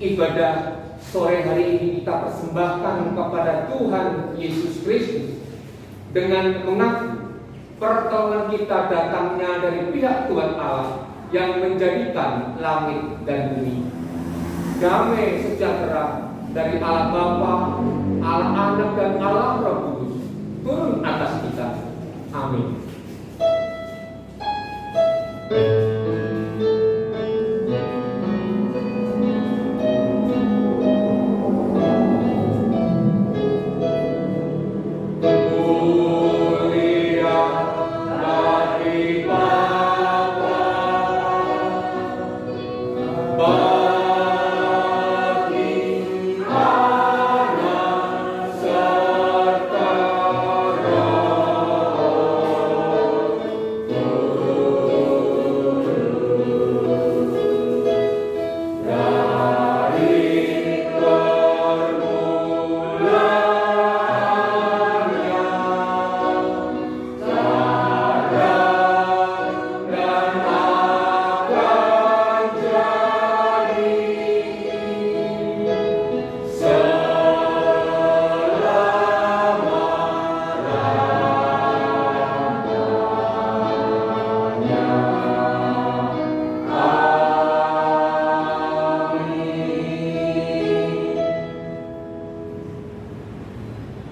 ibadah sore hari ini kita persembahkan kepada Tuhan Yesus Kristus dengan mengaku pertolongan kita datangnya dari pihak Tuhan Allah yang menjadikan langit dan bumi. Damai sejahtera dari Allah Bapa, Allah Anak dan Allah Roh Kudus turun atas kita. Amin.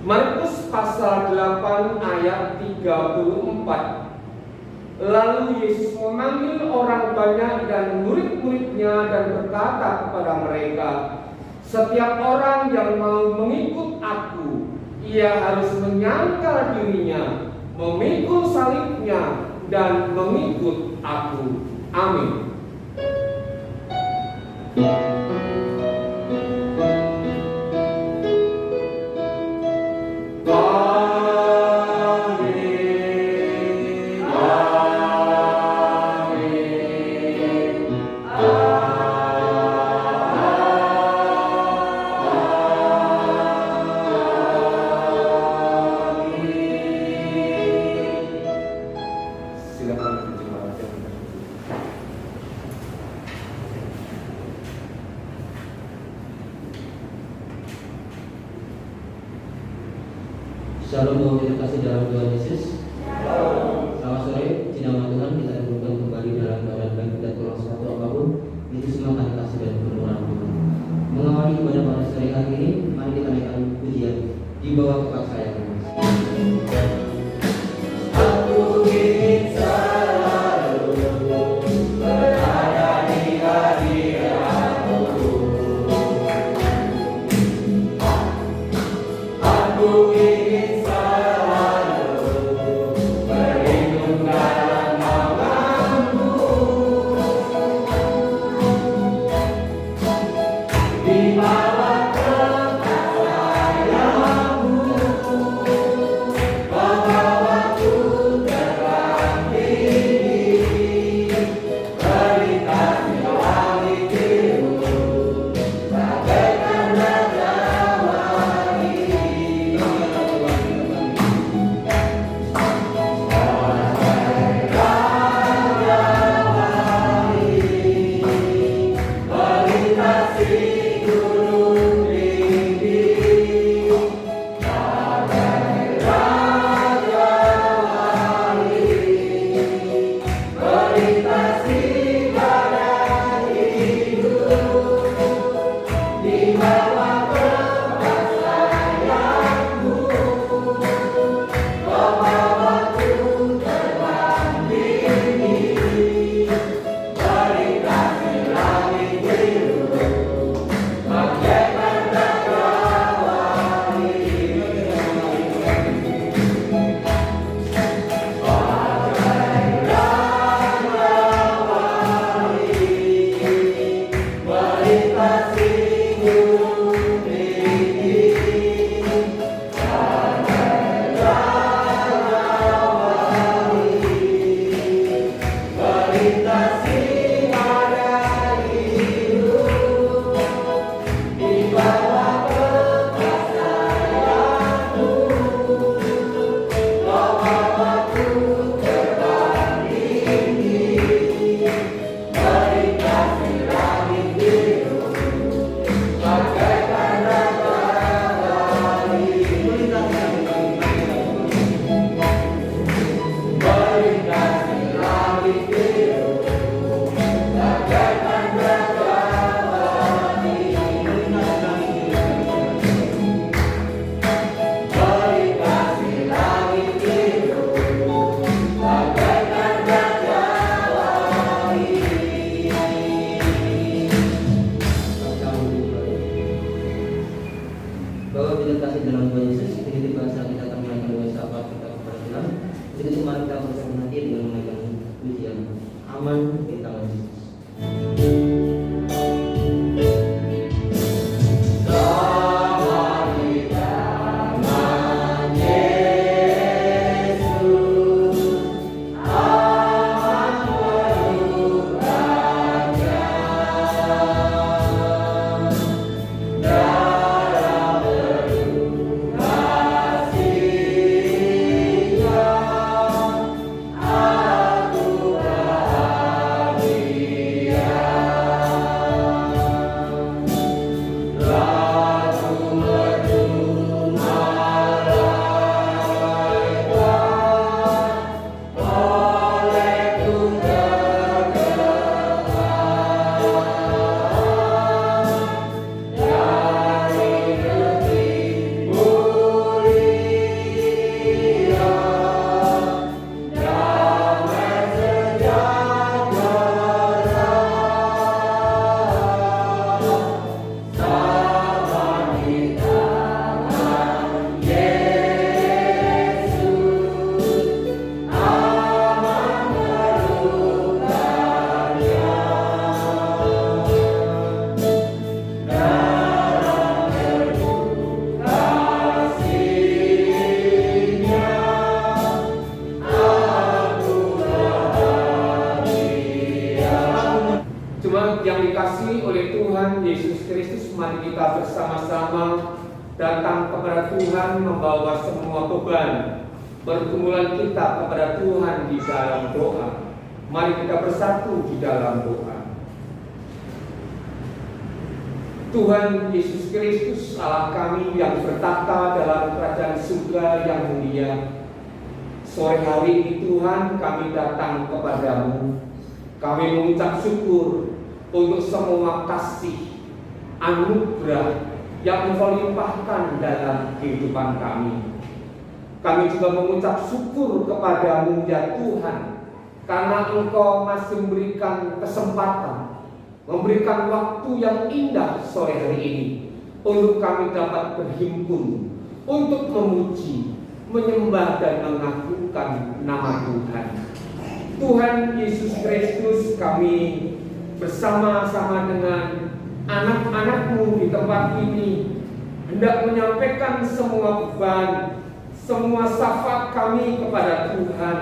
Markus pasal 8 ayat 34. Lalu Yesus memanggil orang banyak dan murid-muridnya dan berkata kepada mereka, setiap orang yang mau mengikut aku, ia harus menyangkal dirinya, memikul salibnya dan mengikut aku. Amin. Shalom, bahwa kita kasih dalam Tuhan Yesus. Selamat sore, nama Tuhan kita dikumpulkan kembali dalam keadaan baik dan kurang suatu apapun. Itu semua kasih kasih dan pertolongan Tuhan. Mengawali ibadah pada sore hari ini, mari kita naikkan pujian di bawah kepercayaan. Aku ingin selalu berada di hadirat-Mu. Aku ingin selalu aman di tangan Yesus. Yang dikasihi oleh Tuhan Yesus Kristus, mari kita bersama-sama datang kepada Tuhan membawa semua beban pergumulan kita kepada Tuhan di dalam doa. Mari kita bersatu di dalam doa. Tuhan Yesus Kristus, Allah kami yang bertata dalam kerajaan surga yang mulia, sore hari ini Tuhan kami datang kepadamu. Kami mengucap syukur untuk semua kasih anugerah yang Engkau limpahkan dalam kehidupan kami. Kami juga mengucap syukur kepadamu ya Tuhan, karena Engkau masih memberikan kesempatan, memberikan waktu yang indah sore hari ini untuk kami dapat berhimpun, untuk memuji, menyembah dan mengagungkan nama Tuhan. Tuhan Yesus Kristus, kami bersama-sama dengan anak-anak-Mu di tempat ini hendak menyampaikan semua beban, semua syafaat kami kepada Tuhan.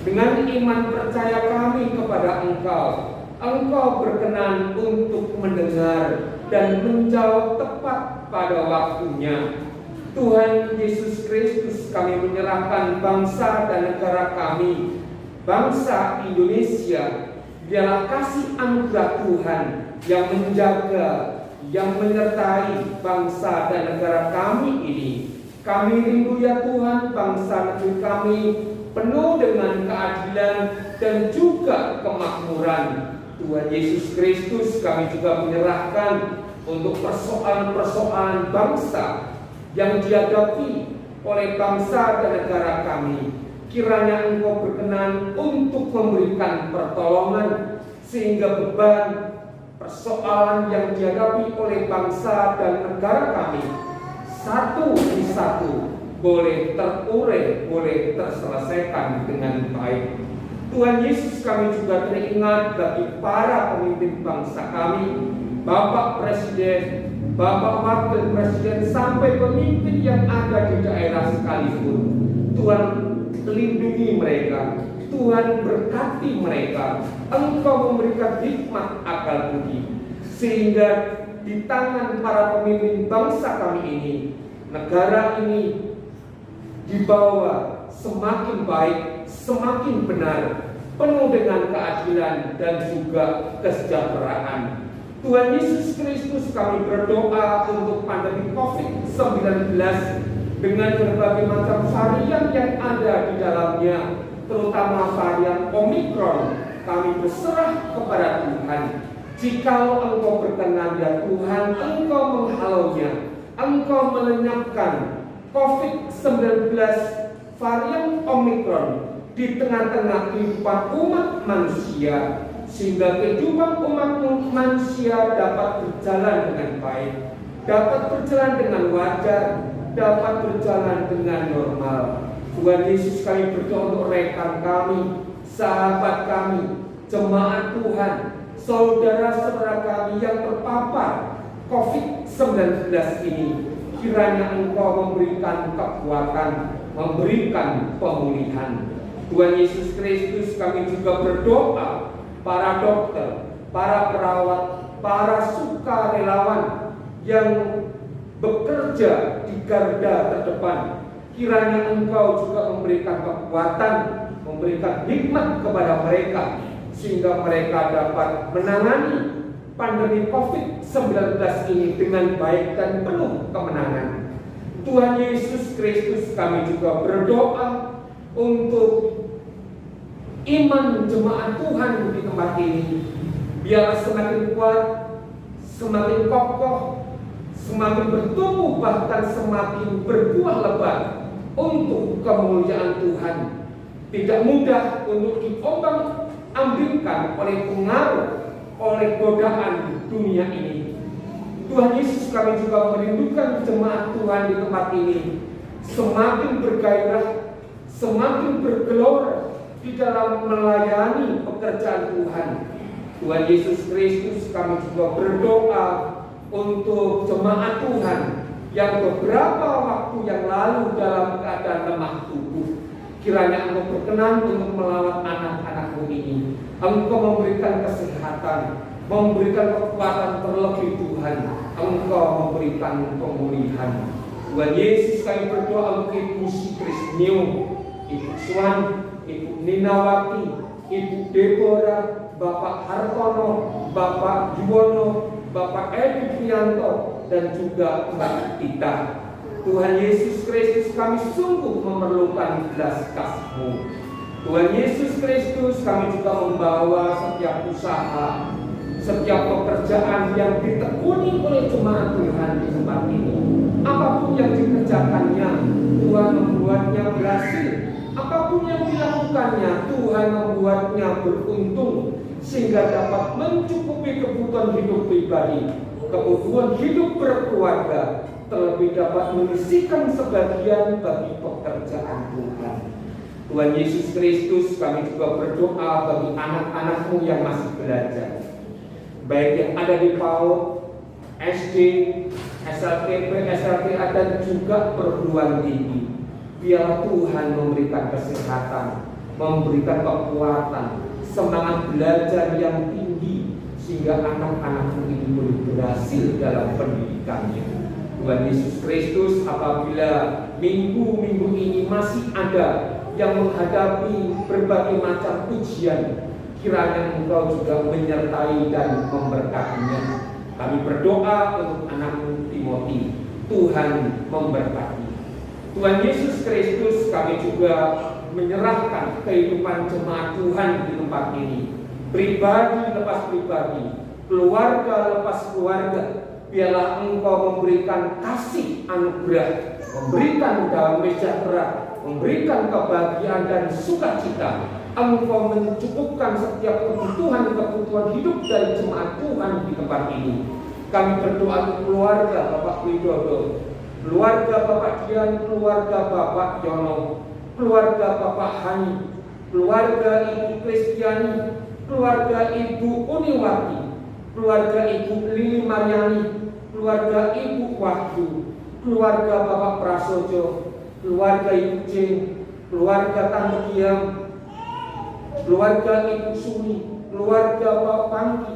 Dengan iman percaya kami kepada Engkau, Engkau berkenan untuk mendengar dan menjawab tepat pada waktunya. Tuhan Yesus Kristus, kami menyerahkan bangsa dan negara kami, bangsa Indonesia. Biarlah kasih anugerah Tuhan yang menjaga, yang menyertai bangsa dan negara kami ini. Kami rindu ya Tuhan, bangsa negeri kami penuh dengan keadilan dan juga kemakmuran. Tuhan Yesus Kristus, kami juga menyerahkan untuk persoalan-persoalan bangsa yang dihadapi oleh bangsa dan negara kami. Kiranya Engkau berkenan untuk memberikan pertolongan sehingga beban persoalan yang dihadapi oleh bangsa dan negara kami satu demi satu boleh terurai, boleh terselesaikan dengan baik. Tuhan Yesus, kami juga teringat bagi para pemimpin bangsa kami, Bapak Presiden, Bapak Wakil Presiden, sampai pemimpin yang ada di daerah sekalipun. Tuhan lindungi mereka, Tuhan berkati mereka. Engkau memberikan hikmat akal budi, sehingga di tangan para pemimpin bangsa kami ini, negara ini dibawa semakin baik, semakin benar, penuh dengan keadilan dan juga kesejahteraan. Tuhan Yesus Kristus, kami berdoa untuk pandemi COVID-19 dengan berbagai macam varian yang ada di dalamnya, terutama varian Omikron. Kami berserah kepada Tuhan. Jikalau Engkau berkenan ya Tuhan, Engkau menghalaunya, Engkau melenyapkan COVID-19 varian Omikron di tengah-tengah kehidupan umat manusia, sehingga kehidupan umat manusia dapat berjalan dengan baik, dapat berjalan dengan wajar, dapat berjalan dengan normal. Tuhan Yesus, kami berdoa untuk rekan kami, sahabat kami, jemaat Tuhan, saudara-saudara kami yang terpapar COVID-19 ini, kiranya Engkau memberikan kekuatan, memberikan pemulihan. Tuhan Yesus Kristus, kami juga berdoa para dokter, para perawat, para sukarelawan yang bekerja di garda terdepan, kiranya Engkau juga memberikan kekuatan, memberikan hikmat kepada mereka, sehingga mereka dapat menangani pandemi COVID-19 ini dengan baik dan penuh kemenangan. Tuhan Yesus Kristus, kami juga berdoa untuk iman jemaat Tuhan di tempat ini, biarlah semakin kuat, semakin kokoh, semakin bertumbuh, bahkan semakin berbuah lebat untuk kemuliaan Tuhan. Tidak mudah untuk diombang-ambingkan oleh pengaruh, oleh godaan dunia ini. Tuhan Yesus, kami juga merindukan jemaat Tuhan di tempat ini semakin bergairah, semakin bergelora di dalam melayani pekerjaan Tuhan. Tuhan Yesus Kristus, kami juga berdoa untuk jemaat Tuhan yang beberapa waktu yang lalu dalam keadaan lemah tubuh. Kiranya Engkau berkenan untuk melawat anak-anak-Mu ini. Engkau memberikan kesehatan, memberikan kekuatan terlebih Tuhan. Engkau memberikan pemulihan. Tuhan Yesus, kami berdoa untuk Ibu Sukrisnio, Ibu Swan, Ibu Ninawati, Ibu Deborah, Bapak Hartono, Bapak Juwono, Bapak Edi Prianto, dan juga Mbak Tita. Tuhan Yesus Kristus, kami sungguh memerlukan belas kasih-Mu. Tuhan Yesus Kristus, kami juga membawa setiap usaha, setiap pekerjaan yang ditekuni oleh jemaat Tuhan di tempat ini. Apapun yang dikerjakannya, Tuhan membuatnya berhasil. Apapun yang dilakukannya, Tuhan membuatnya beruntung, sehingga dapat mencukupi kebutuhan hidup pribadi, kebutuhan hidup berkeluarga, terlebih dapat menyisihkan sebagian bagi pekerjaan Tuhan. Tuhan Yesus Kristus, kami juga berdoa bagi anak-anak-Mu yang masih belajar, baik yang ada di PAUD, SD, SLTP, SLTA, dan juga perguruan tinggi. Biarlah Tuhan memberikan kesehatan, memberikan kekuatan, semangat belajar yang tinggi, sehingga anak-anak-Mu ini boleh berhasil dalam pendidikannya. Tuhan Yesus Kristus, apabila minggu-minggu ini masih ada yang menghadapi berbagai macam ujian, kiranya Engkau juga menyertai dan memberkatinya. Kami berdoa untuk anak-Mu Timothy, Tuhan memberkati. Tuhan Yesus Kristus, kami juga menyerahkan kehidupan jemaat Tuhan di tempat ini, pribadi lepas pribadi, keluarga lepas keluarga. Biarlah Engkau memberikan kasih anugerah, memberikan damai sejahtera, memberikan kebahagiaan dan sukacita. Engkau mencukupkan setiap kebutuhan hidup dari jemaat Tuhan di tempat ini. Kami berdoa untuk keluarga Bapak Widodo, keluarga Bapak Dian, keluarga Bapak Yono, keluarga Bapak Hani, keluarga Ibu Kristiani, keluarga Ibu Uniwati, keluarga Ibu Lili Mariani, keluarga Ibu Wahyu, keluarga Bapak Prasojo, keluarga Ibu Jeng, keluarga Tante Giam, keluarga Ibu Suni, keluarga Bapak Pangki,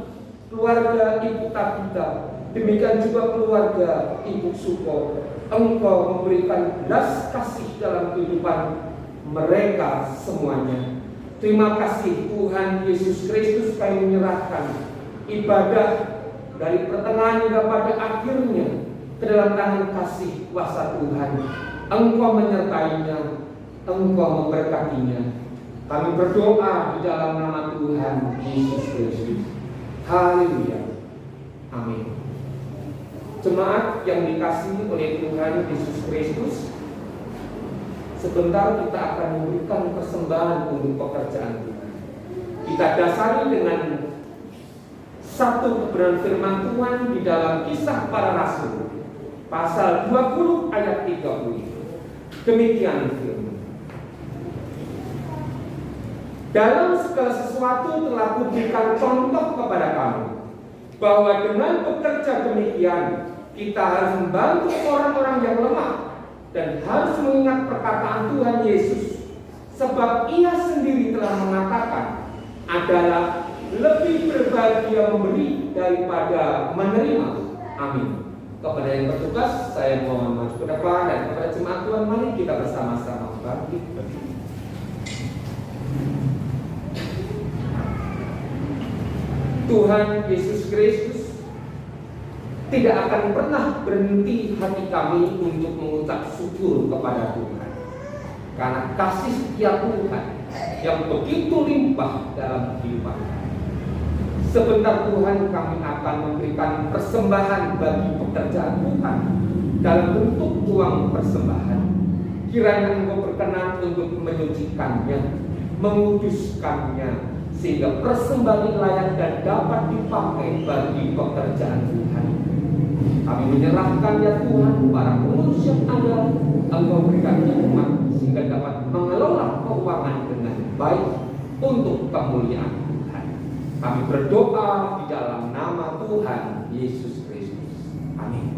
keluarga Ibu Tabita, demikian juga keluarga Ibu Suko. Engkau memberikan belas kasih dalam kehidupan mereka semuanya. Terima kasih Tuhan Yesus Kristus, kami menyerahkan ibadah dari pertengahan hingga pada akhirnya ke dalam tangan kasih kuasa Tuhan. Engkau menyertainya, Engkau memberkatinya. Kami berdoa di dalam nama Tuhan Yesus Kristus. Haleluya. Amin. Jemaat yang dikasihi oleh Tuhan Yesus Kristus, sebentar kita akan memberikan persembahan untuk pekerjaan Tuhan. Kita dasari dengan satu kebenaran firman Tuhan di dalam Kisah Para Rasul pasal 20 ayat 30. Demikian firman. Dalam segala sesuatu telah kuberikan contoh kepada kamu, bahwa dengan bekerja demikian kita harus membantu orang-orang yang lemah dan harus mengingat perkataan Tuhan Yesus, sebab Ia sendiri telah mengatakan adalah lebih berbahagia memberi daripada menerima. Amin. Kepada yang bertugas, saya mohon maju ke depan, dan kepada jemaat Tuhan, mari kita bersama-sama bangkit berdiri. Tuhan Yesus Kristus, tidak akan pernah berhenti hati kami untuk mengucap syukur kepada Tuhan, karena kasih setia Tuhan yang begitu limpah dalam kehidupan kami. Sebentar Tuhan, kami akan memberikan persembahan bagi pekerjaan Tuhan dalam bentuk uang persembahan. Kiranya Engkau berkenan untuk menyucikannya, menguduskannya, sehingga persembahan ini layak dan dapat dipakai bagi pekerjaan Tuhan. Kami menyerahkan ya Tuhan para pengurus yang ada, Engkau berikan hikmat sehingga dapat mengelola keuangan dengan baik untuk kemuliaan. Kami berdoa di dalam nama Tuhan Yesus Kristus. Amin.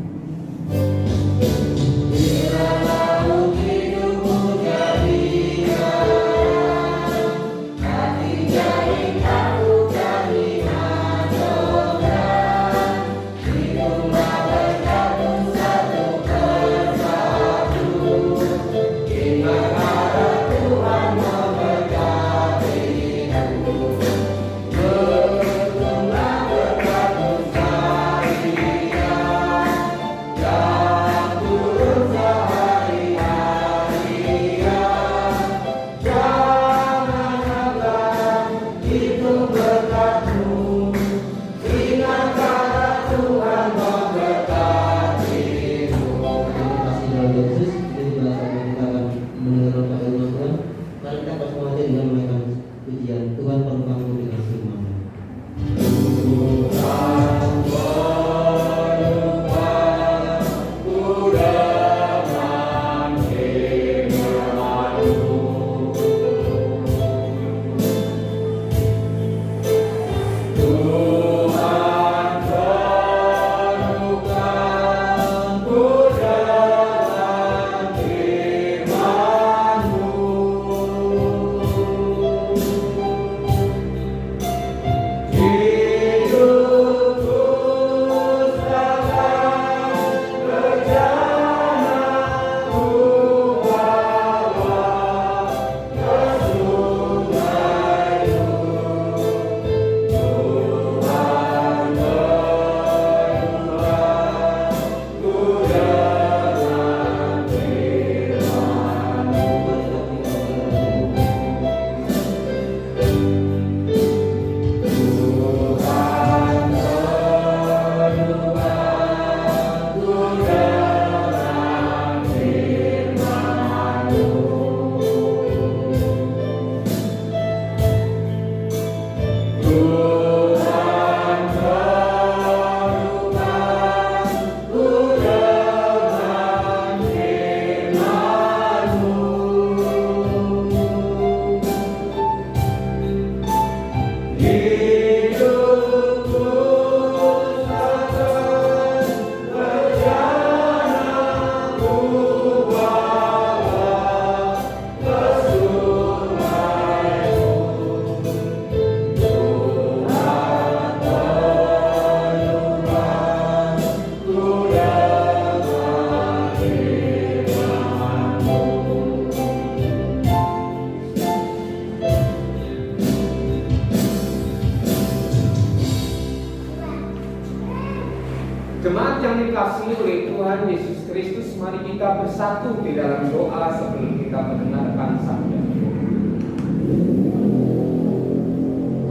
Jemaat yang dikasihi oleh Tuhan Yesus Kristus, mari kita bersatu di dalam doa sebelum kita mendengarkan sabda.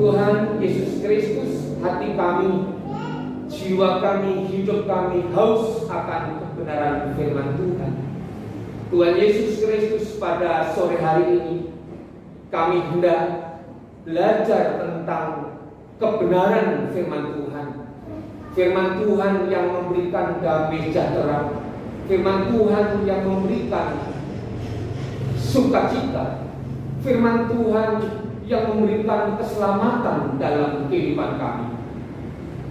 Tuhan Yesus Kristus, hati kami, jiwa kami, hidup kami haus akan kebenaran firman Tuhan. Tuhan Yesus Kristus, pada sore hari ini kami hendak belajar tentang kebenaran firman Tuhan. Firman Tuhan yang memberikan damai sejahtera, firman Tuhan yang memberikan sukacita, firman Tuhan yang memberikan keselamatan dalam kehidupan kami.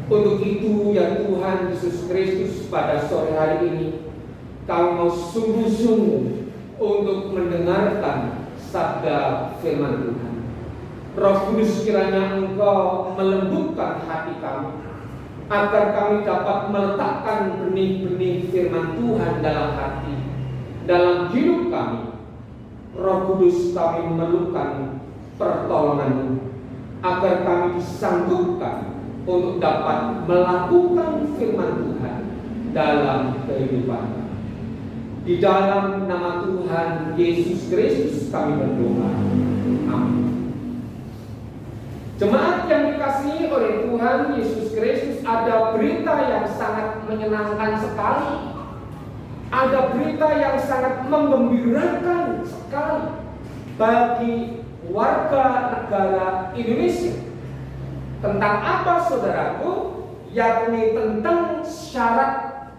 Untuk itu ya Tuhan Yesus Kristus, pada sore hari ini kami mau sungguh-sungguh untuk mendengarkan sabda firman Tuhan. Roh Kudus, kiranya Engkau melembutkan hati kami, agar kami dapat meletakkan benih-benih firman Tuhan dalam hati, dalam hidup kami. Roh Kudus, kami memerlukan pertolongan-Mu, agar kami disanggupkan untuk dapat melakukan firman Tuhan dalam kehidupan kami. Di dalam nama Tuhan Yesus Kristus kami berdoa. Amin. Jemaat yang dikasihi oleh Tuhan Yesus Kristus, ada berita yang sangat menyenangkan sekali. Ada berita yang sangat menggembirakan sekali bagi warga negara Indonesia. Tentang apa, saudaraku? Yakni tentang syarat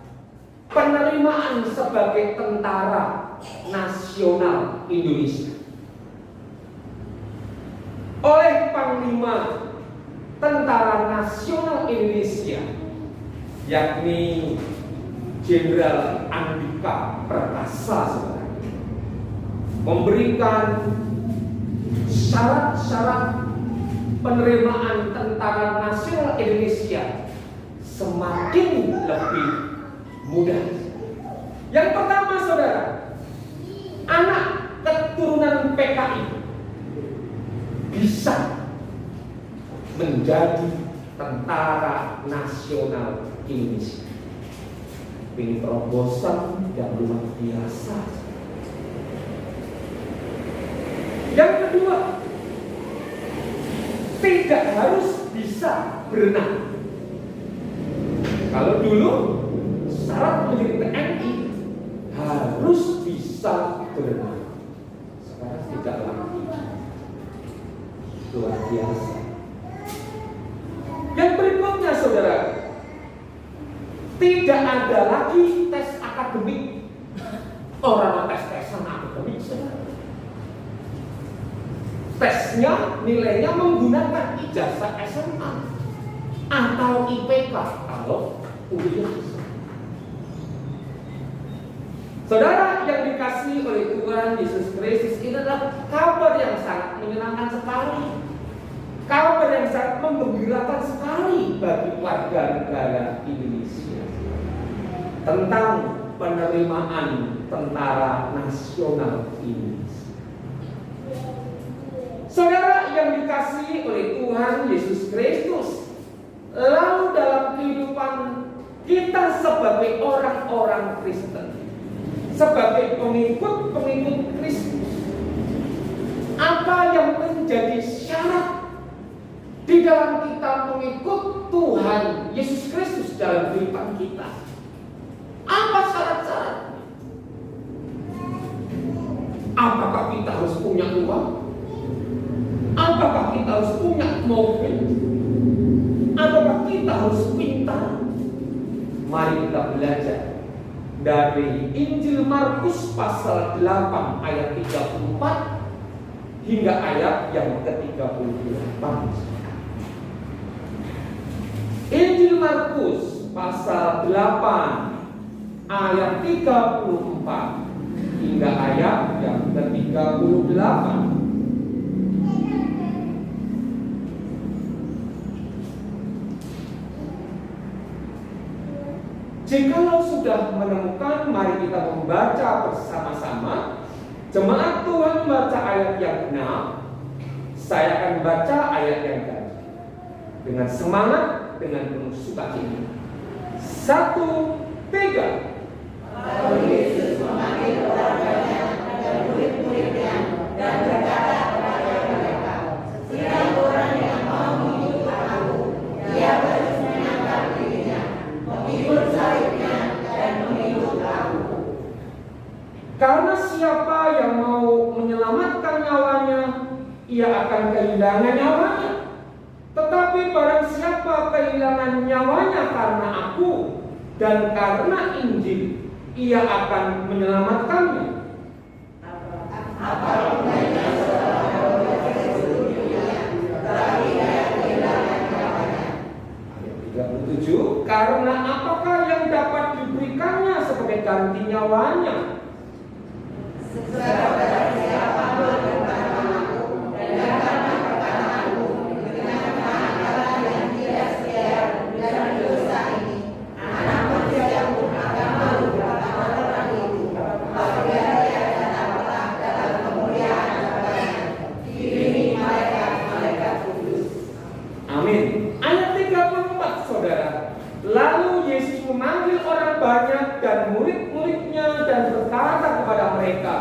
penerimaan sebagai tentara nasional Indonesia oleh Panglima Tentara Nasional Indonesia, yakni Jenderal Andika Perkasa, saudara, memberikan syarat-syarat penerimaan Tentara Nasional Indonesia semakin lebih mudah. Yang pertama, saudara, anak keturunan PKI bisa menjadi Tentara Nasional Indonesia. Ini terobosan yang luar biasa. Yang kedua, tidak harus bisa berenang. Kalau dulu syarat menjadi TNI harus bisa berenang, sekarang tidak lagi. Luar biasa. Yang berikutnya, saudara, tidak ada lagi tes akademik. Orang tes-tesan akademik, saudara. Tesnya, nilainya menggunakan ijazah SMA atau IPK kalau kuliah. Saudara yang dikasihi oleh Tuhan Yesus Kristus, ini adalah kabar yang sangat menyenangkan sekali, kabar yang sangat menggembirakan sekali bagi warga negara Indonesia tentang penerimaan Tentara Nasional Indonesia. Saudara yang dikasihi oleh Tuhan Yesus Kristus, lalu dalam kehidupan kita sebagai orang-orang Kristen, sebagai pengikut-pengikut Kristus, apa yang menjadi syarat di dalam kita mengikut Tuhan Yesus Kristus dalam kehidupan kita? Apa syarat-syaratnya? Apakah kita harus punya uang? Apakah kita harus punya mobil? Apakah kita harus pintar? Mari kita belajar dari Injil Markus pasal 8 ayat 34 hingga ayat yang ke-38. Injil Markus pasal 8 ayat 34 hingga ayat yang ke-38. Jikalau sudah menemukan, mari kita membaca bersama-sama. Jemaat Tuhan membaca ayat yang 6, saya akan baca ayat yang ganjil dengan semangat, dengan penuh sukacita. 1, 3. Lalu Yesus memanggil keluarganya dan murid-muridnya dan berkata kepada mereka, setiap orang yang mau mengikut Aku, dia harus menangkap dirinya, memikul salibnya dan mengikut Aku. Karena siapa yang mau menyelamatkan nyawanya, ia akan kehilangan nyawanya. Tetapi barang siapa kehilangan nyawanya karena Aku dan karena Injil, ia akan menyelamatkannya. Apa gunanya seorang bersetuju Karena apakah yang dapat diberikannya sebagai ganti nyawanya? Sebab barang siapa berkata aku dan karena perkataanku dengan kemahakalan yang tidak setia dalam dosa ini, anak manusia pun akan malu berkata orang itu, apabila dia datanglah dalam kemuliaan Bapaknya, diiringi malaikat-malaikat kudus. Amin. Ayat 34, saudara. Lalu Yesus memanggil orang banyak dan murid-muridnya dan berkata kepada mereka,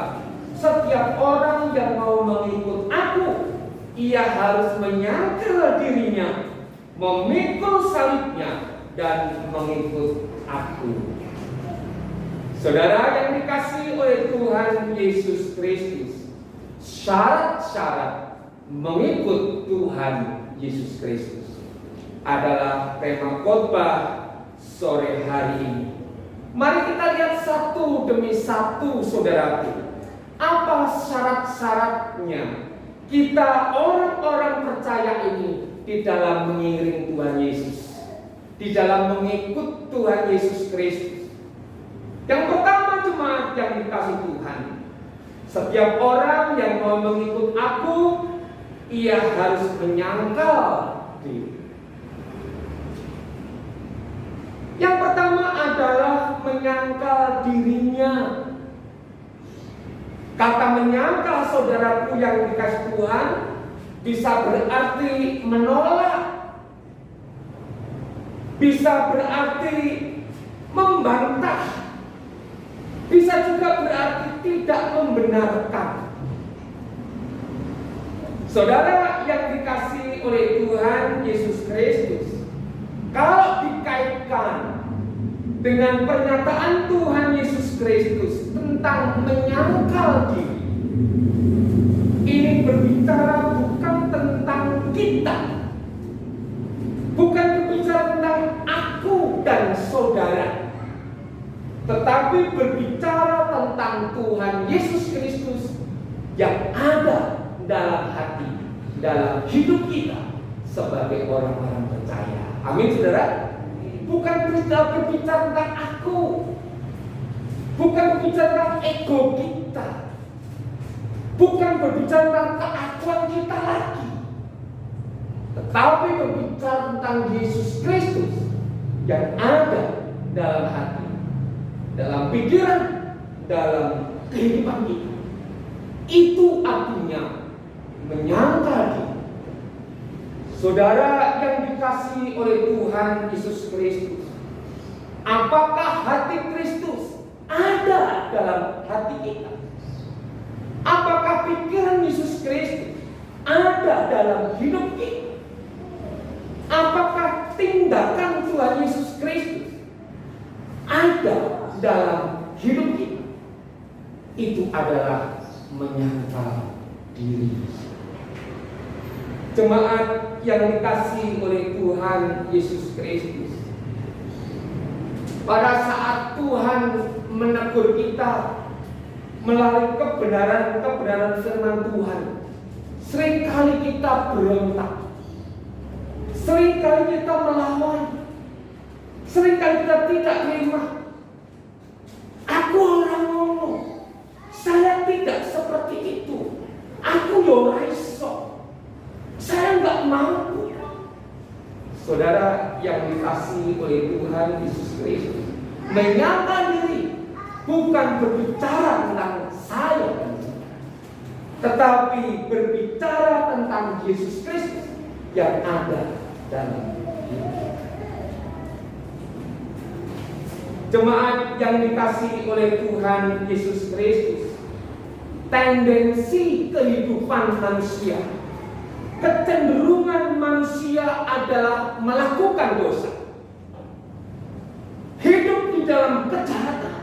setiap orang yang mau mengikut aku, ia harus menyangkal dirinya, memikul salibnya, dan mengikut aku. Saudara yang dikasihi oleh Tuhan Yesus Kristus, syarat-syarat mengikut Tuhan Yesus Kristus adalah tema khotbah sore hari ini. Mari kita lihat satu demi satu, saudaraku. Apa syarat-syaratnya kita orang-orang percaya ini di dalam mengiring Tuhan Yesus, di dalam mengikut Tuhan Yesus Kristus? Yang pertama, jemaat yang dikasihi Tuhan, setiap orang yang mau mengikut aku, ia harus menyangkal diri. Yang pertama adalah menyangkal dirinya. Kata menyangkal, saudaraku yang dikasihi Tuhan, bisa berarti menolak, bisa berarti membantah, bisa juga berarti tidak membenarkan. Saudara yang dikasihi oleh Tuhan Yesus Kristus, kalau dikaitkan dengan pernyataan Tuhan Yesus Kristus tentang menyangkal diri, ini berbicara bukan tentang kita, bukan berbicara tentang aku dan saudara, tetapi berbicara tentang Tuhan Yesus Kristus yang ada dalam hati, dalam hidup kita sebagai orang-orang percaya. Amin, saudara. Bukan berbicara tentang aku, bukan berbicara tentang ego kita, bukan berbicara tentang keakuan kita lagi, tetapi berbicara tentang Yesus Kristus yang ada dalam hati, dalam pikiran, dalam kehidupan kita. Itu artinya menyangkal diri. Saudara yang dikasihi oleh Tuhan Yesus Kristus, apakah hati Kristus ada dalam hati kita? Apakah pikiran Yesus Kristus ada dalam hidup kita? Apakah tindakan Tuhan Yesus Kristus ada dalam hidup kita? Itu adalah menyangkal diri. Jemaat yang dikasihi oleh Tuhan Yesus Kristus, pada saat Tuhan menegur kita melalui kebenaran firman Tuhan, seringkali kita berontak, seringkali kita melawan, seringkali kita tidak terima. Aku orang ngono, saya tidak seperti itu, aku yoraiso, saya nggak mampu. Saudara yang dikasihi oleh Tuhan Yesus Kristus, menyangkal diri bukan berbicara tentang saya, tetapi berbicara tentang Yesus Kristus yang ada dalam hidup. Jemaat yang dikasihi oleh Tuhan Yesus Kristus, tendensi kehidupan manusia, kecenderungan manusia adalah melakukan dosa, hidup di dalam kejahatan,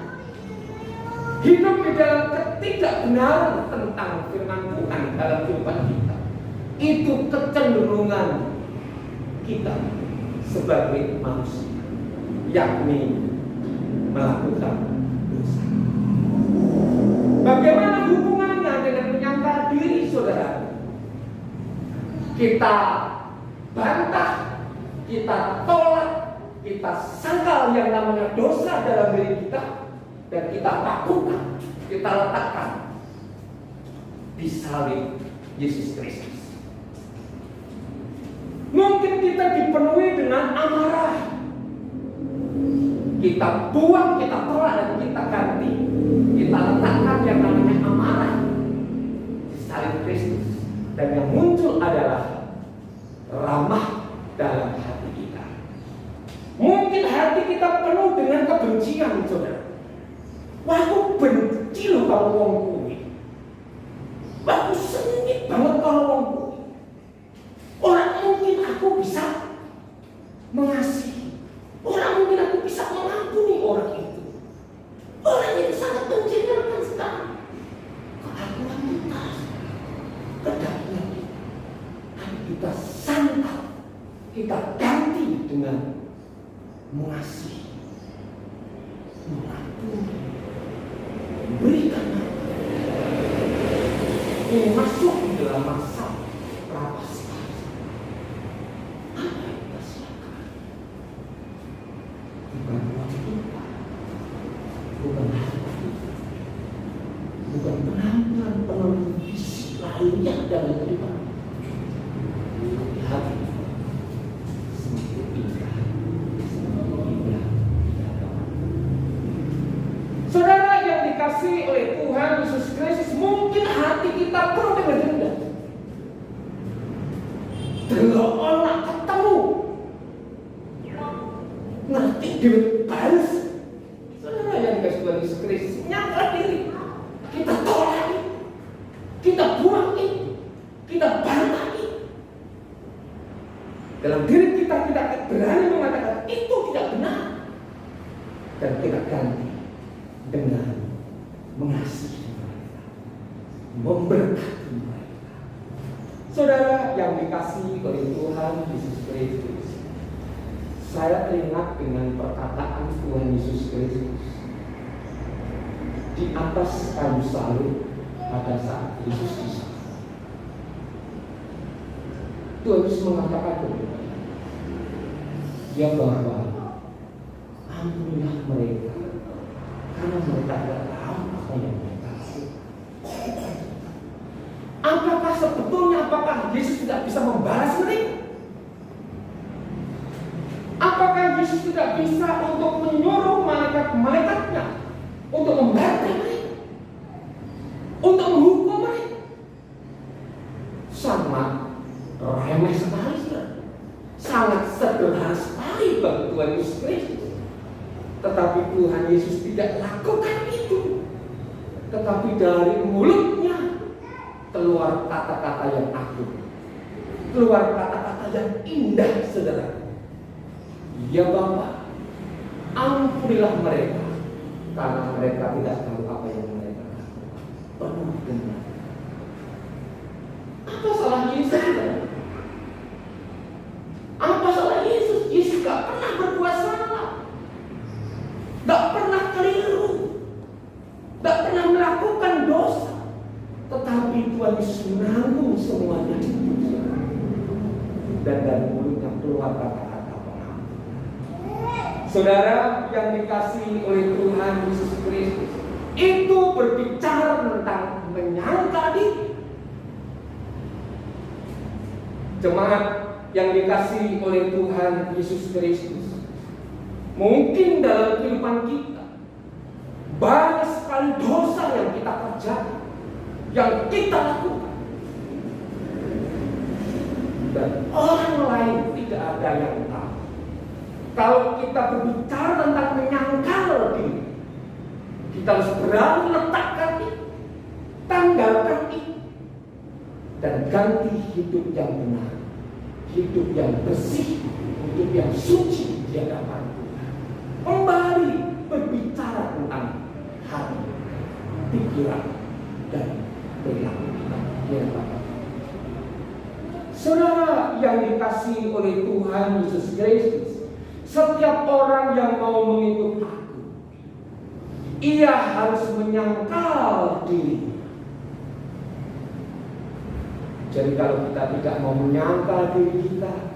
hidup di dalam ketidakbenaran tentang firman Tuhan dalam kehidupan kita. Itu kecenderungan kita sebagai manusia, yakni melakukan dosa. Bagaimana hubungannya dengan menyangkal diri, saudara? Kita bantah, kita tolak, kita kita sangkal yang namanya dosa dalam diri kita, dan kita lakukan, kita letakkan di salib Yesus Kristus. Mungkin kita dipenuhi dengan amarah, kita buang, kita tolak, dan kita ganti. Kita letakkan yang namanya amarah di salib Kristus, dan yang muncul adalah ramah dalam hati kita. Mungkin hati kita penuh dengan kebencian, saudara. Wah, aku benci loh kalau wong kuwi. Wah, aku sengit banget kalau wong kuwi. Orang mungkin aku bisa mengasihi. Orang mungkin aku bisa mengampuni orang itu. Orang itu sangat menjengkelkan sekali. Keakuan kita, kedagingan kita, tapi kita sangkal, kita ganti dengan mengasihi, mengampuni, memberikan. Ini masuk di dalam masa prapaskah. Apa yang kita siapkan? Bukan uang kita, bukan harta kita, bukan penampilan fisik lainnya dalam kehidupan. Tapi hati semakin indah, semakin indah. Saudara yang dikasihi oleh Tuhan Yesus Kristus, mungkin hati kita penuh dengan dendam. Delok ana ketemu, ngerti dhewe balas. Saudara yang dikasihi Tuhan Yesus Kristus, nyangka diri, kita tolak, kita buang, kita bantah. Dalam diri kita tidak berani mengatakan itu tidak benar, dan kita ganti dengan mengasihi mereka, memberkati mereka. Saudara yang dikasihi oleh Tuhan Yesus Kristus, saya teringat dengan perkataan Tuhan Yesus Kristus di atas kayu salib pada saat Yesus disalib. Tuhan Yesus mengatakan kepada dia bahwa ampunilah mereka, karena mereka tidak tahu apa yang mereka lakukan. Apakah sebetulnya Yesus tidak bisa membalas mereka? Apakah Yesus tidak bisa untuk menyuruh malaikat-malaikatnya untuk membantai mereka, untuk menghukum mereka? Sangat remeh sekali, sangat sederhana sekali bagi Tuhan Yesus Kristus. Tetapi Tuhan Yesus tidak lakukan itu. Tetapi dari mulutnya keluar kata-kata yang agung, keluar kata-kata yang indah, saudara. Ya Bapa, ampunilah mereka, karena mereka tidak tahu apa yang mereka lakukan. Penuh dengan apa salah Yesus? Apa salah Yesus? Yesus gak pernah berbuat salah, gak pernah keliru, gak pernah melakukan dosa. Tetapi Tuhan Yesus menanggung semuanya itu, dan dari mulutnya keluar kata-kata pengampun. Saudara yang dikasihi oleh Tuhan Yesus Kristus, itu berbicara tentang menyangka diri. Jemaat yang dikasihi oleh Tuhan Yesus Kristus, mungkin dalam kehidupan kita banyak sekali dosa yang kita kerjakan, yang kita lakukan, dan orang lain tidak ada yang tahu. Kalau kita berbicara tentang menyangkal diri, kita harus berani letakkan itu, tanggalkan itu, dan ganti hidup yang benar, hidup yang bersih, hidup yang suci di hadapan Tuhan. Kembali berbicara tentang hati, pikiran, dan perilaku kita di hadapan. Saudara yang dikasihi oleh Tuhan Yesus Kristus, setiap orang yang mau mengikut aku, ia harus menyangkal diri. Jadi kalau kita tidak mau menyangkal diri kita,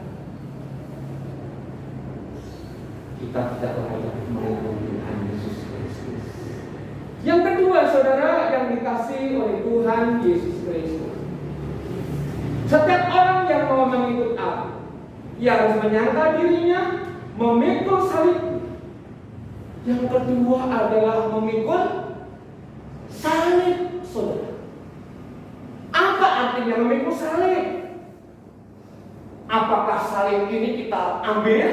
kita tidak layak mengikut Tuhan Yesus Kristus. Yang kedua, saudara, yang dikasihi oleh Tuhan Yesus Kristus, setiap orang yang mau mengikut aku, ia harus menyangkal dirinya, memikul salib. Yang kedua adalah memikul salib, saudara. Apa artinya memikul salib? Apakah salib ini kita ambil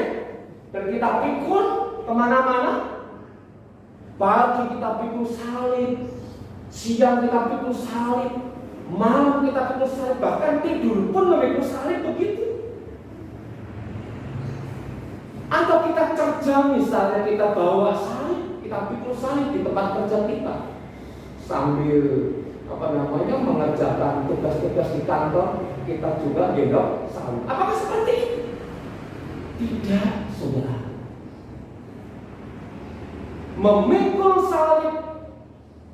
dan kita pikul kemana-mana? Pagi kita pikul salib, siang kita pikul salib, malam kita pikul salib, bahkan tidur pun memikul salib, begitu. Atau kita kerja, misalnya kita bawa salib, kita pikul salib di tempat kerja kita, sambil mengerjakan tugas-tugas di kantor, kita juga gendong salib. Apakah seperti itu? Tidak, saudara. Memikul salib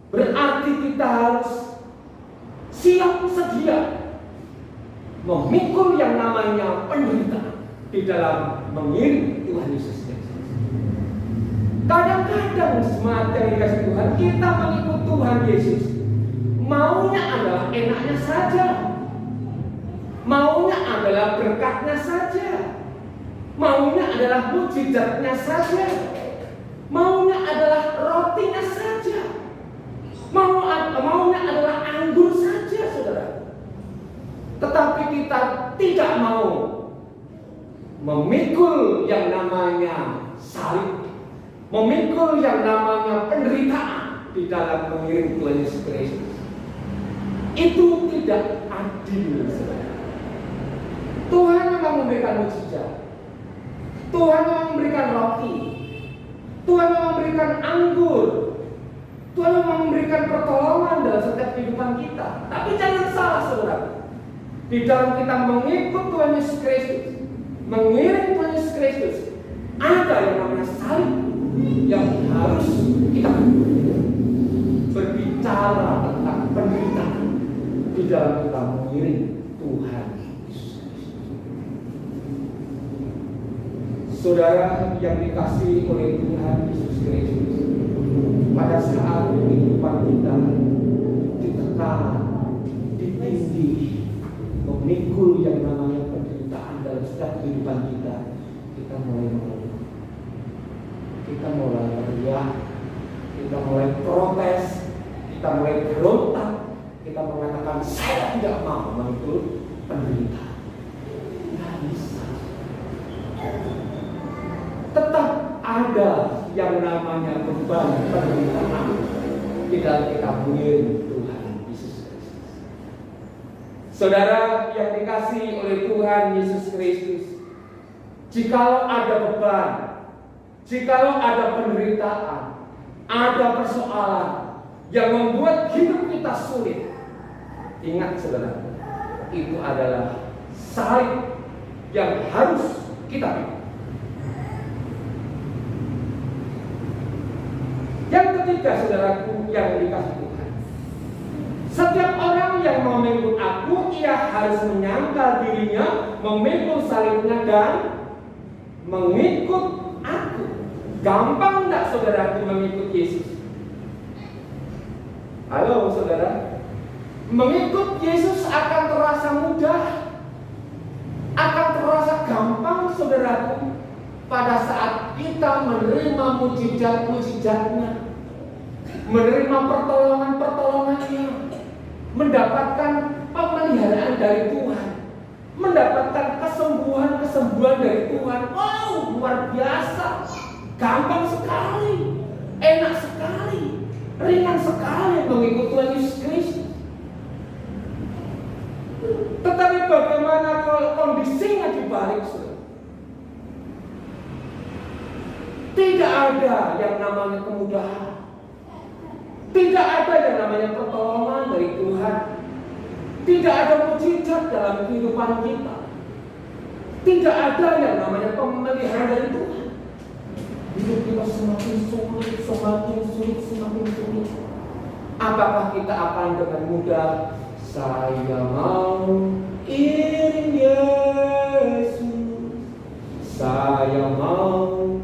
berarti kita harus siap sedia memikul yang namanya penderitaan di dalam mengiring Tuhan Yesus Kristus. Kadang-kadang jemaat yang dikasihi Tuhan, kita mengikut Tuhan Yesus, maunya adalah enaknya saja, maunya adalah berkatnya saja, maunya adalah mujizatnya saja, maunya adalah rotinya saja, maunya adalah anggur saja, saudara. Tetapi kita tidak mau memikul yang namanya salib, memikul yang namanya penderitaan di dalam mengiring Tuhan Yesus Kristus. Itu tidak adil, saudara. Tuhan memang memberikan mujizat, Tuhan memang memberikan roti, Tuhan memang memberikan anggur, Tuhan memang memberikan pertolongan dalam setiap kehidupan kita. Tapi jangan salah, saudara. Di dalam kita mengikut Tuhan Yesus Kristus, mengiring Tuhan Yesus Kristus, ada yang namanya salib yang harus kita berbicara tentang penderitaan di dalam kita mengiring Tuhan Yesus Kristus. Saudara yang dikasihi oleh Tuhan Yesus Kristus, pada saat kehidupan kita ditekan, ditindih, memikul yang namanya penderitaan dalam setiap kehidupan kita, kita mulai mengeluh, kita mulai teriak, kita mulai protes, kita mulai berontak, kita mengatakan saya tidak mau memikul penderitaan. Tidak bisa. Tetap ada yang namanya beban penderitaan di dalam kita mengiring Tuhan Yesus Kristus. Saudara yang dikasihi oleh Tuhan Yesus Kristus, jikalau ada beban, jikalau ada penderitaan, ada persoalan yang membuat hidup kita sulit, ingat saudara, itu adalah salib yang harus kita pikul. Yang ketiga, saudaraku yang dikasihi Tuhan, setiap orang yang mau mengikut aku, ia harus menyangkal dirinya, memikul salibnya dan mengikut aku. Gampang enggak, saudaraku, mengikut Yesus? Halo, saudara. Mengikut Yesus akan terasa mudah, akan terasa gampang, saudaraku, pada saat kita menerima mujizat-mujizatnya, menerima pertolongan-pertolongannya, mendapatkan pemeliharaan dari Tuhan, mendapatkan kesembuhan-kesembuhan dari Tuhan. Wow, luar biasa, gampang sekali, enak sekali, ringan sekali mengikut Tuhan Yesus Kristus. Tetapi bagaimana kalau kondisinya dibalik, saudara? Tidak ada yang namanya kemudahan, tidak ada yang namanya pertolongan dari Tuhan, tidak ada mujizat dalam kehidupan kita, tidak ada yang namanya pemeliharaan dari Tuhan. Hidup kita semakin sulit, semakin sulit, semakin sulit. Apakah kita akan dengan mudah, saya mau iring Yesus, saya mau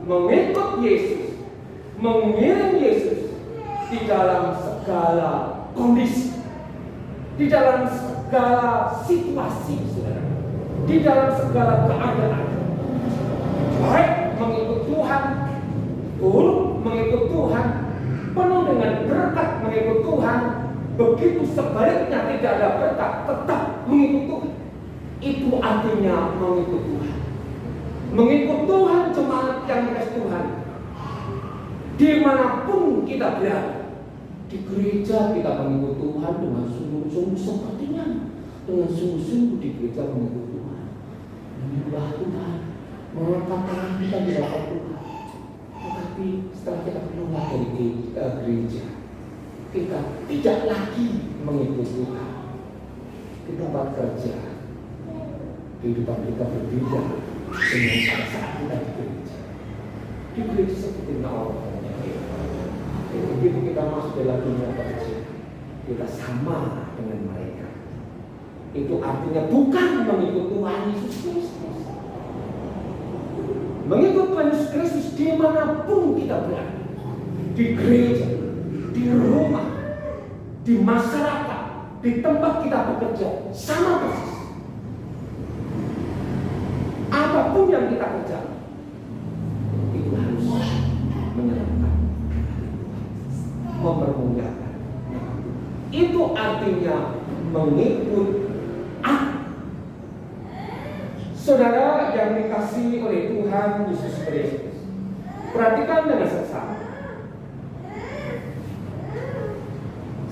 mengikut Yesus, mengiring Yesus di dalam segala kondisi, di dalam segala situasi, saudara, di dalam segala keadaan. Baik mengikut Tuhan, buruk mengikut Tuhan, penuh dengan berkat mengikut Tuhan, begitu sebaliknya tidak ada berkat tetap mengikut Tuhan. Itu artinya mengikut Tuhan. Mengikut Tuhan, jemaat yang dikasih Tuhan, dimanapun kita berada. Di gereja kita mengikut Tuhan dengan sungguh-sungguh, sepertinya dengan sungguh-sungguh di gereja mengikut Tuhan, menyembah Tuhan, mengangkat tangan kita di hadapan Tuhan. Tetapi setelah kita keluar dari gereja, kita tidak lagi mengikut Tuhan. Di tempat kerja, kehidupan kita berbeda dengan pada saat kita di gereja. Di gereja seperti orang. Begitu kita masuk dalam dunia kerja, kita sama dengan mereka. Itu artinya bukan mengikut Tuhan Yesus Kristus. Mengikut Tuhan Yesus Kristus dimanapun kita berada, di gereja, di rumah, di masyarakat, di tempat kita bekerja, sama persis. Apapun yang kita kerjakan, itu harus menyenangkan, mempermuliakan. Itu artinya mengikut aku. Saudara yang dikasihi oleh Tuhan Yesus Kristus, perhatikan dengan seksama.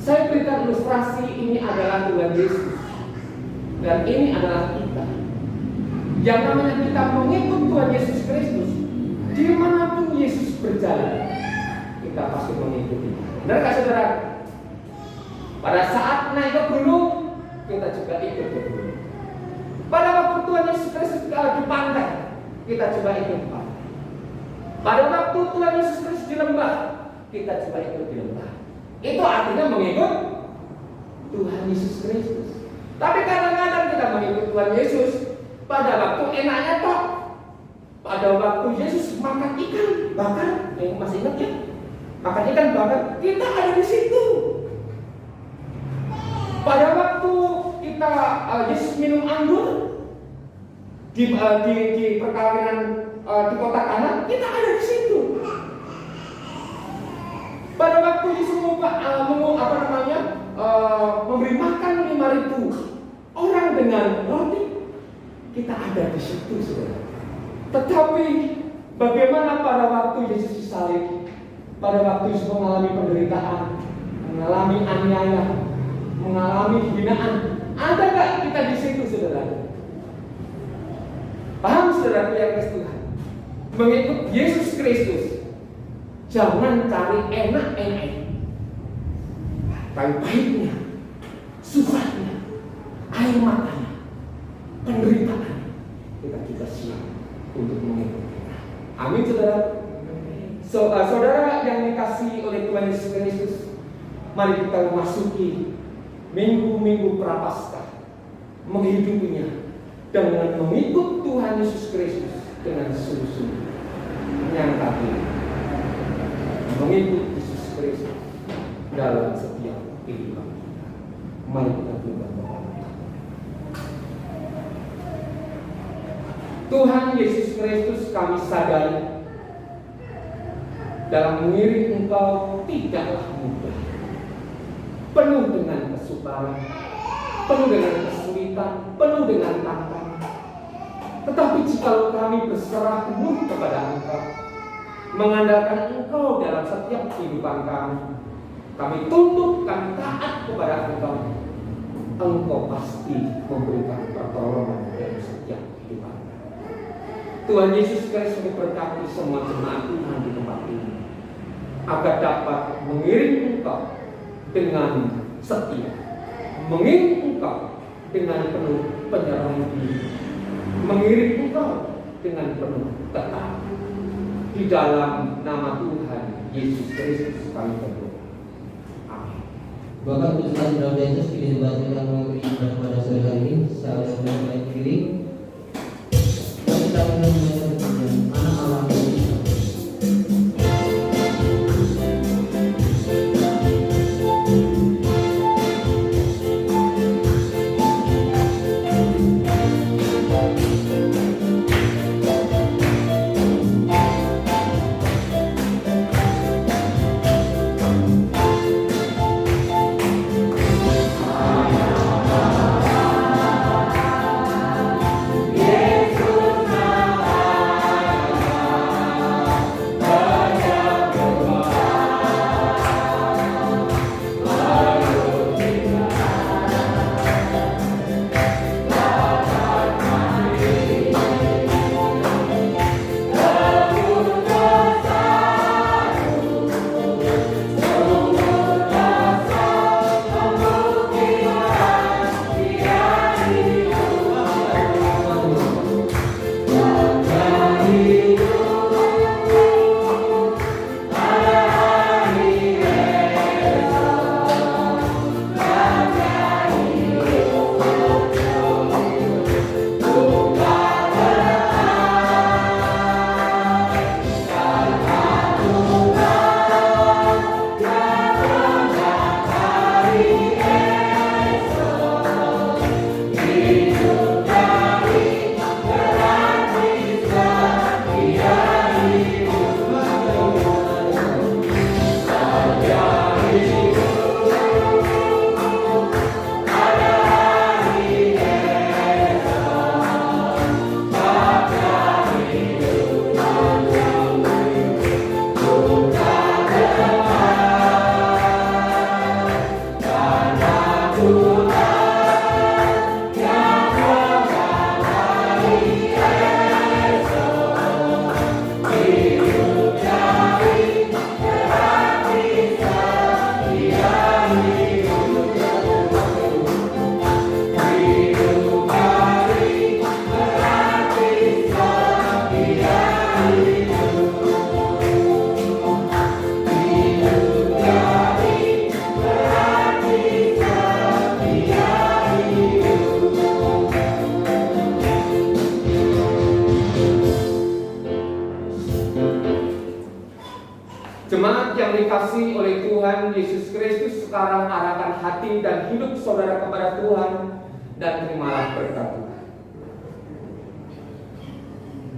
Saya berikan ilustrasi, ini adalah Tuhan Yesus dan ini adalah kita. Yang namanya kita mengikut Tuhan Yesus Kristus, dimanapun Yesus berjalan, kita pasti mengikuti. Benar saudara? Pada saat naik ke gunung, kita juga ikut ke gunung. Pada waktu Tuhan Yesus Kristus di pantai, kita juga ikut di pantai. Pada waktu Tuhan Yesus Kristus di lembah, kita juga ikut di lembah. Itu artinya mengikut Tuhan Yesus Kristus. Tapi kadang-kadang kita mengikut Tuhan Yesus pada waktu enaknya toh. Pada waktu Yesus makan ikan bakar, yang masih ingat ya? Makan ikan bakar, kita ada di situ. Pada waktu kita Yesus minum anggur di perkawinan di kota Kana, kita ada di situ. Pada waktu Yesus memberi makan 5.000 orang dengan roti, kita ada di situ, saudara. Tetapi bagaimana pada waktu Yesus disalib, pada waktu Yesus mengalami penderitaan, mengalami aniaya, mengalami hinaan, ada nggak kita di situ, saudara? Paham, saudara yang Tuhan? Mengikut Yesus Kristus, jangan cari enak-enak, tapi pahitnya, susahnya, air matanya, penderitaan, kita juga siap untuk mengikuti. Amin, saudara. Saudara yang dikasihi oleh Tuhan Yesus Kristus, mari kita memasuki minggu-minggu Prapaskah, menghidupinya dengan mengikut Tuhan Yesus Kristus dengan sungguh-sungguh, menyangkapi, mengikut Yesus Kristus dalam setiap kehidupan kita. Mari kita tunduk kepada Tuhan Yesus Kristus. Kami sadari dalam mengiring Engkau tidaklah mudah, penuh dengan kesukaran, penuh dengan kesulitan, penuh dengan tantangan. Tetapi jikalau kami berserah penuh kepada Engkau, mengandalkan Engkau dalam setiap kehidupan kami tunduk, kami taat kepada Engkau, Engkau pasti memberikan pertolongan dalam setiap kehidupan kami. Tuhan Yesus Kristus memberkati semua jemaat Tuhan di tempat ini, agar dapat mengiring Engkau dengan setia, mengiring Engkau dengan penuh penyerahan diri, mengiring Engkau dengan penuh tetap. Di dalam nama Tuhan Yesus Kristus kami berdoa. Amin. Bapak Tuhan dalam Yesus, kini dibacakan memberi ibadah pada sore hari ini. Saya mulai kiri. Kita akan membaca anak Allah. Jemaat yang dikasihi oleh Tuhan Yesus Kristus, sekarang arahkan hati dan hidup saudara kepada Tuhan dan terimalah berkat Tuhan.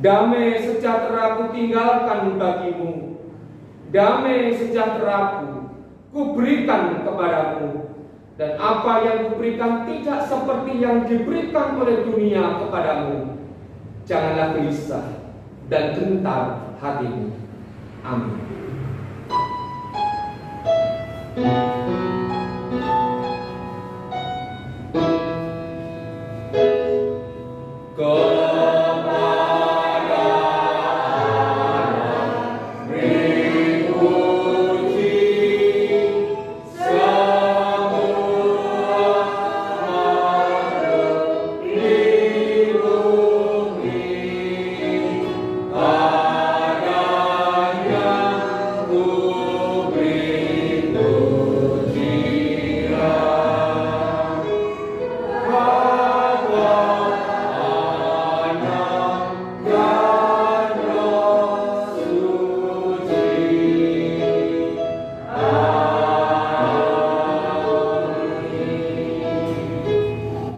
Damai sejahtera ku tinggalkan bagimu, damai sejahtera ku berikan kepadamu, dan apa yang kuberikan tidak seperti yang diberikan oleh dunia kepadamu. Janganlah gelisah dan gentar hatimu. Amin.